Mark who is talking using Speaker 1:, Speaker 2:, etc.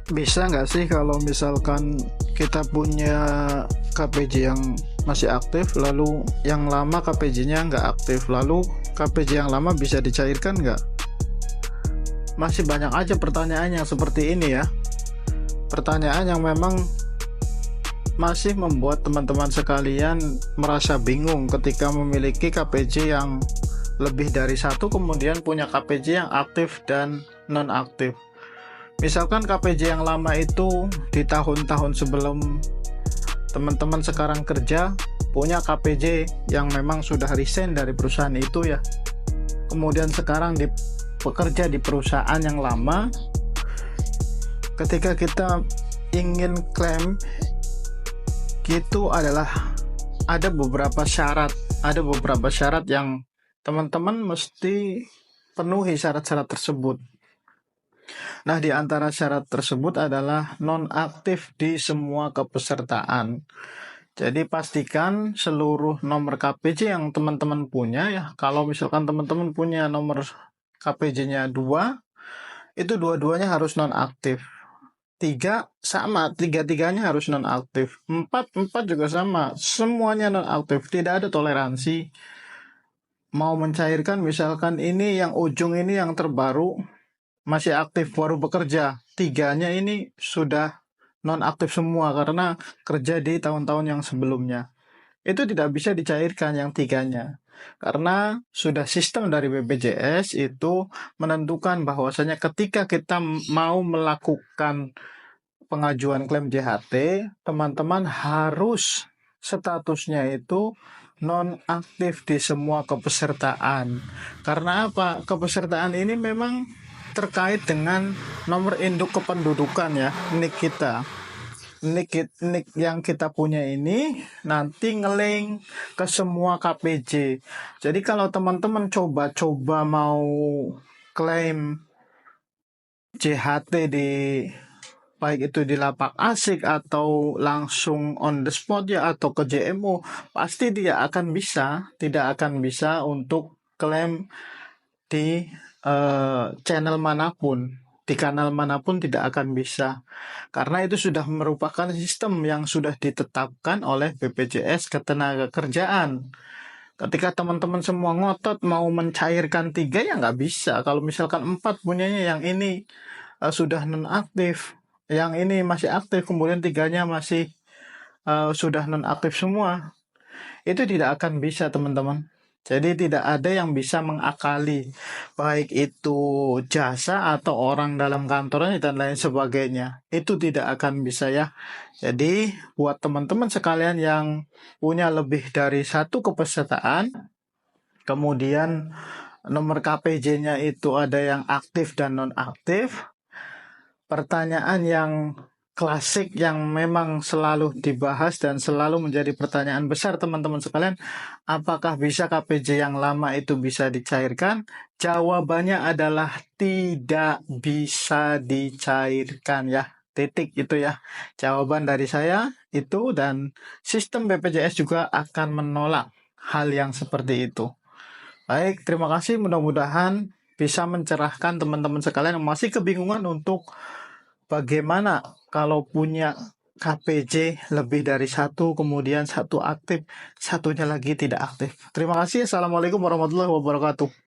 Speaker 1: Bisa nggak sih kalau misalkan kita punya KPJ yang masih aktif, lalu yang lama KPJ-nya nggak aktif, lalu KPJ yang lama bisa dicairkan nggak? Masih banyak aja pertanyaan yang seperti ini ya. Pertanyaan yang memang masih membuat teman-teman sekalian merasa bingung ketika memiliki KPJ yang lebih dari satu, kemudian punya KPJ yang aktif dan non-aktif. Misalkan KPJ yang lama itu di tahun-tahun sebelum teman-teman sekarang kerja, punya KPJ yang memang sudah resign dari perusahaan itu ya. Kemudian sekarang bekerja di perusahaan yang lama. Ketika kita ingin klaim, itu adalah ada beberapa syarat yang teman-teman mesti penuhi syarat-syarat tersebut. Nah, di antara syarat tersebut adalah nonaktif di semua kepesertaan. Jadi pastikan seluruh nomor KPJ yang teman-teman punya ya, kalau misalkan teman-teman punya nomor KPJ-nya 2, itu dua-duanya harus nonaktif. 3 sama, tiga-tiganya harus nonaktif. 4 juga sama, semuanya nonaktif, tidak ada toleransi. Mau mencairkan misalkan ini yang ujung ini yang terbaru masih aktif baru bekerja, tiganya ini sudah nonaktif semua karena kerja di tahun-tahun yang sebelumnya. Itu tidak bisa dicairkan yang tiganya karena sudah sistem dari BPJS itu menentukan bahwasanya ketika kita mau melakukan pengajuan klaim JHT, teman-teman harus statusnya itu nonaktif di semua kepesertaan. Karena apa? Kepesertaan ini memang terkait dengan nomor induk kependudukan ya, NIK kita. NIK yang kita punya ini nanti ngelink ke semua KPJ. Jadi kalau teman-teman coba-coba mau klaim JHT di baik itu di lapak asik atau langsung on the spot ya atau ke JMO, pasti dia akan tidak akan bisa untuk klaim di channel manapun, di kanal manapun tidak akan bisa. Karena itu sudah merupakan sistem yang sudah ditetapkan oleh BPJS Ketenagakerjaan. Ketika teman-teman semua ngotot mau mencairkan 3 ya nggak bisa. Kalau misalkan 4 punyanya yang ini sudah nonaktif, yang ini masih aktif, kemudian tiganya masih sudah nonaktif semua, itu tidak akan bisa teman-teman. Jadi tidak ada yang bisa mengakali, baik itu jasa atau orang dalam kantornya dan lain sebagainya. Itu tidak akan bisa ya. Jadi buat teman-teman sekalian yang punya lebih dari satu kepesertaan, kemudian nomor KPJ-nya itu ada yang aktif dan non-aktif, pertanyaan yang klasik yang memang selalu dibahas dan selalu menjadi pertanyaan besar teman-teman sekalian, apakah bisa KPJ yang lama itu bisa dicairkan? Jawabannya adalah tidak bisa dicairkan ya. Titik itu ya. Jawaban dari saya itu, dan sistem BPJS juga akan menolak hal yang seperti itu. Baik, terima kasih. Mudah-mudahan bisa mencerahkan teman-teman sekalian yang masih kebingungan untuk bagaimana kalau punya KPJ lebih dari satu, kemudian satu aktif, satunya lagi tidak aktif. Terima kasih. Assalamualaikum warahmatullahi wabarakatuh.